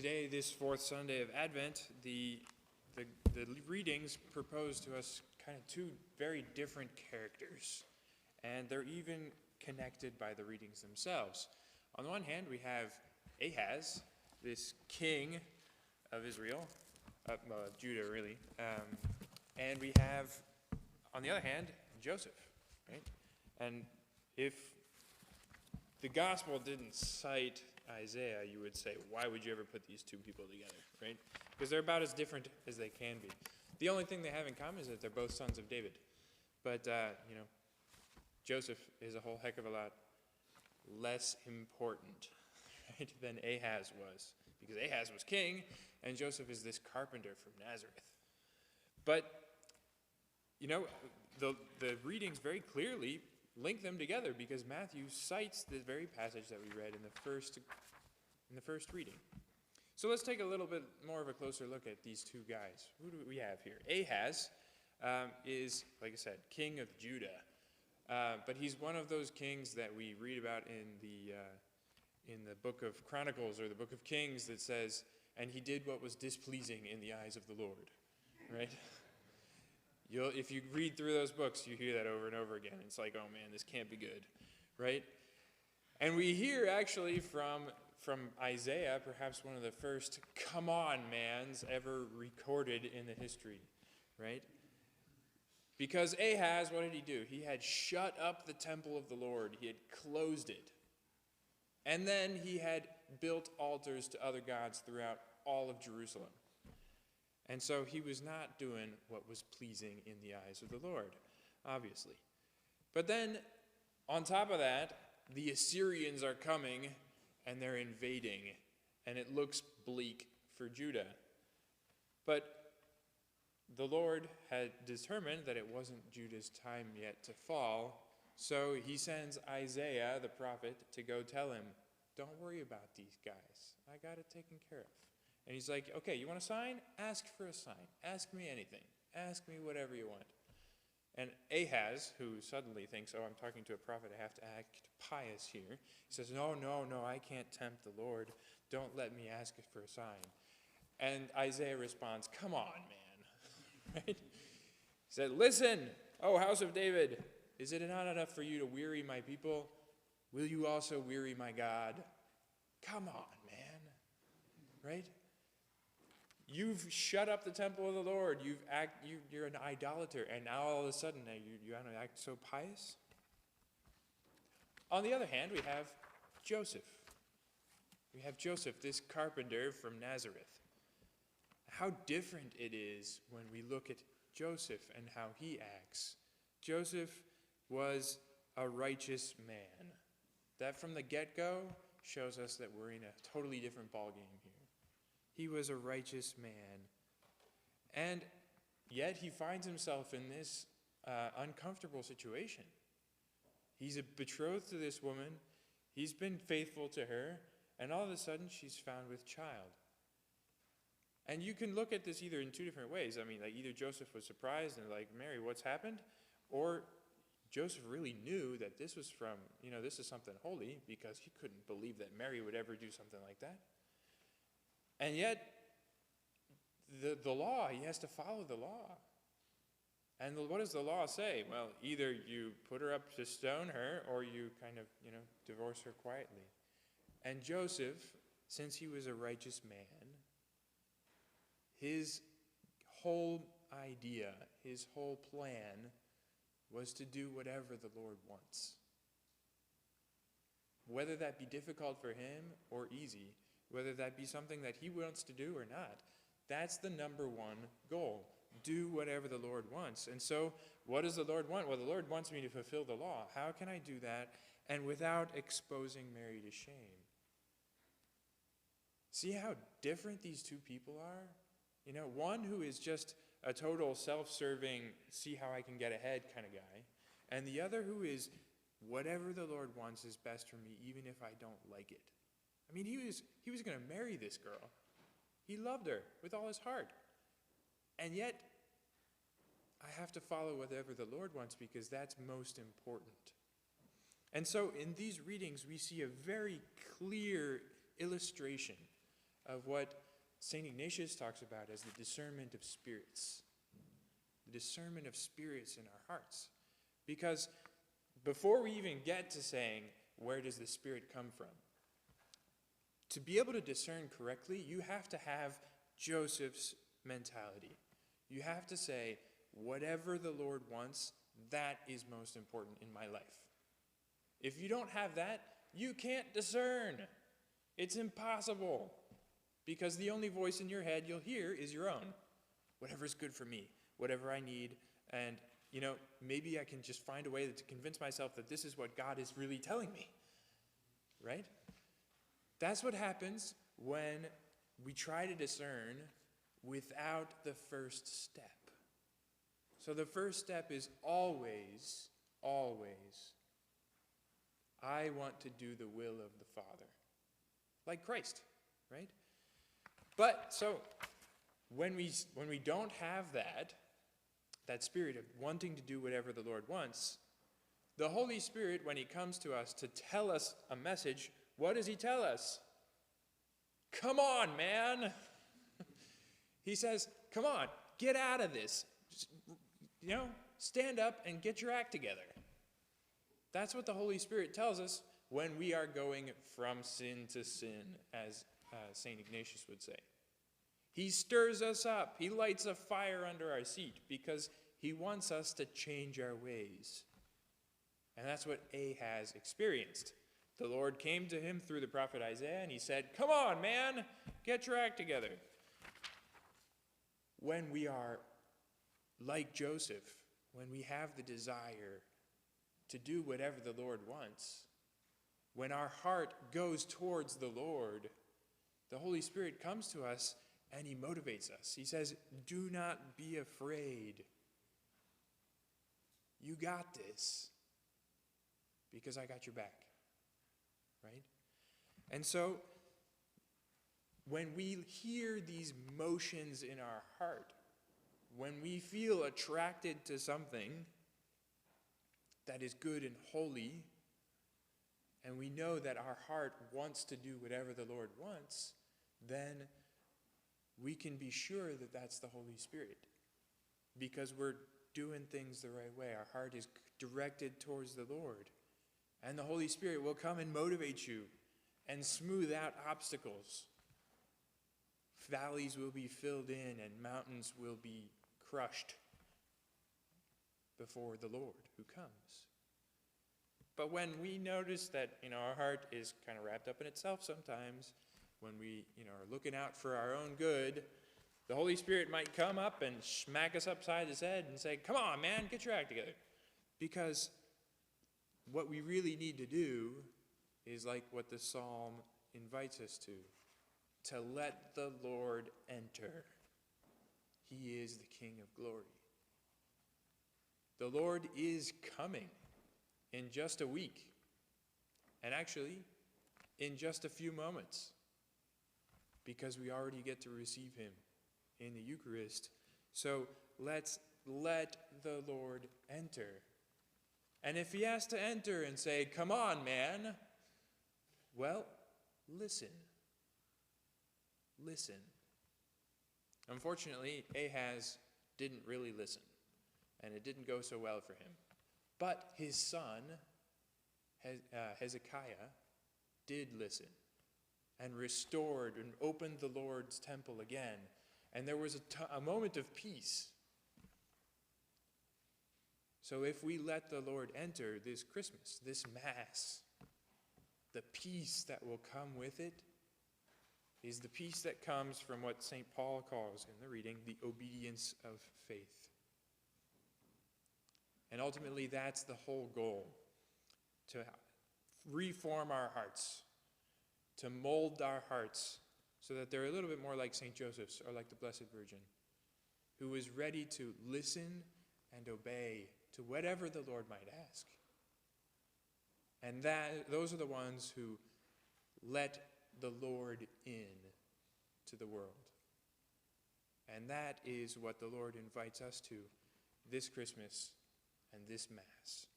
Today, this fourth Sunday of Advent, the readings propose to us kind of two very different characters, and they're even connected by the readings themselves. On the one hand, we have Ahaz, this king of Israel, of Judah really, and we have, on the other hand, Joseph, right? And if the gospel didn't cite Isaiah, you would say, why would you ever put these two people together, right? Because they're about as different as they can be. The only thing they have in common is that they're both sons of David. But, Joseph is a whole heck of a lot less important, right, than Ahaz was. Because Ahaz was king, and Joseph is this carpenter from Nazareth. But, the readings very clearly link them together because Matthew cites the very passage that we read in the first reading. So let's take a little bit more of a closer look at these two guys. Who do we have here? Ahaz is, like I said, king of Judah. But he's one of those kings that we read about in the book of Chronicles or the book of Kings that says, and he did what was displeasing in the eyes of the Lord, right? If you read through those books, you hear that over and over again. It's like, oh man, this can't be good, right? And we hear actually from Isaiah, perhaps one of the first come on mans ever recorded in the history, right? Because Ahaz, what did he do? He had shut up the temple of the Lord. He had closed it. And then he had built altars to other gods throughout all of Jerusalem. And so he was not doing what was pleasing in the eyes of the Lord, obviously. But then, on top of that, the Assyrians are coming and they're invading, and it looks bleak for Judah. But the Lord had determined that it wasn't Judah's time yet to fall, so he sends Isaiah, the prophet, to go tell him, don't worry about these guys. I got it taken care of. And he's like, okay, you want a sign? Ask for a sign. Ask me anything. Ask me whatever you want. And Ahaz, who suddenly thinks, oh, I'm talking to a prophet, I have to act pious here. He says, no, I can't tempt the Lord. Don't let me ask for a sign. And Isaiah responds, come on, man. Right? He said, listen, oh, house of David, is it not enough for you to weary my people? Will you also weary my God? Come on, man. Right? You've shut up the temple of the Lord. You're an idolater, and now all of a sudden you want to act so pious? On the other hand, we have Joseph. We have Joseph, this carpenter from Nazareth. How different it is when we look at Joseph and how he acts. Joseph was a righteous man. That from the get-go shows us that we're in a totally different ballgame here. He was a righteous man. And yet he finds himself in this uncomfortable situation. He's betrothed to this woman. He's been faithful to her. And all of a sudden, she's found with child. And you can look at this either in two different ways. I mean, like either Joseph was surprised and like, Mary, what's happened? Or Joseph really knew that this was from, this is something holy because he couldn't believe that Mary would ever do something like that. And yet, the law, he has to follow the law. And what does the law say? Well, either you put her up to stone her, or you kind of, divorce her quietly. And Joseph, since he was a righteous man, his whole idea, his whole plan, was to do whatever the Lord wants. Whether that be difficult for him or easy, whether that be something that he wants to do or not, that's the number one goal. Do whatever the Lord wants. And so, what does the Lord want? Well, the Lord wants me to fulfill the law. How can I do that and without exposing Mary to shame? See how different these two people are? One who is just a total self-serving, see how I can get ahead kind of guy, and the other who is whatever the Lord wants is best for me, even if I don't like it. I mean, he was going to marry this girl. He loved her with all his heart. And yet, I have to follow whatever the Lord wants because that's most important. And so in these readings, we see a very clear illustration of what St. Ignatius talks about as the discernment of spirits. The discernment of spirits in our hearts. Because before we even get to saying, where does the Spirit come from? To be able to discern correctly, you have to have Joseph's mentality. You have to say, whatever the Lord wants, that is most important in my life. If you don't have that, you can't discern. It's impossible. Because the only voice in your head you'll hear is your own. Whatever's good for me, whatever I need, and maybe I can just find a way to convince myself that this is what God is really telling me. Right? That's what happens when we try to discern without the first step. So the first step is always, I want to do the will of the Father. Like Christ, right? But so when we don't have that spirit of wanting to do whatever the Lord wants, the Holy Spirit, when he comes to us to tell us a message, what does he tell us? Come on, man. He says, come on, get out of this. Just, stand up and get your act together. That's what the Holy Spirit tells us when we are going from sin to sin, as St. Ignatius would say. He stirs us up. He lights a fire under our seat because he wants us to change our ways. And that's what Ahaz experienced. The Lord came to him through the prophet Isaiah and he said, come on, man, get your act together. When we are like Joseph, when we have the desire to do whatever the Lord wants, when our heart goes towards the Lord, the Holy Spirit comes to us and he motivates us. He says, do not be afraid. You got this because I got your back. Right? And so, when we hear these motions in our heart, when we feel attracted to something that is good and holy, and we know that our heart wants to do whatever the Lord wants, then we can be sure that that's the Holy Spirit. Because we're doing things the right way. Our heart is directed towards the Lord. And the Holy Spirit will come and motivate you and smooth out obstacles. Valleys will be filled in and mountains will be crushed before the Lord who comes. But when we notice that, our heart is kind of wrapped up in itself sometimes, when we, are looking out for our own good, the Holy Spirit might come up and smack us upside the head and say, come on, man, get your act together. Because what we really need to do is like what the psalm invites us to let the Lord enter. He is the King of glory. The Lord is coming in just a week, and actually in just a few moments, because we already get to receive him in the Eucharist. So let's let the Lord enter. And if he has to enter and say, come on, man, well, listen. Listen. Unfortunately, Ahaz didn't really listen, and it didn't go so well for him. But his son, Hezekiah, did listen and restored and opened the Lord's temple again. And there was a moment of peace. So if we let the Lord enter this Christmas, this Mass, the peace that will come with it is the peace that comes from what St. Paul calls in the reading the obedience of faith. And ultimately, that's the whole goal, to reform our hearts, to mold our hearts so that they're a little bit more like St. Joseph's or like the Blessed Virgin, who is ready to listen and obey to whatever the Lord might ask. And those are the ones who let the Lord in to the world. And that is what the Lord invites us to this Christmas and this Mass.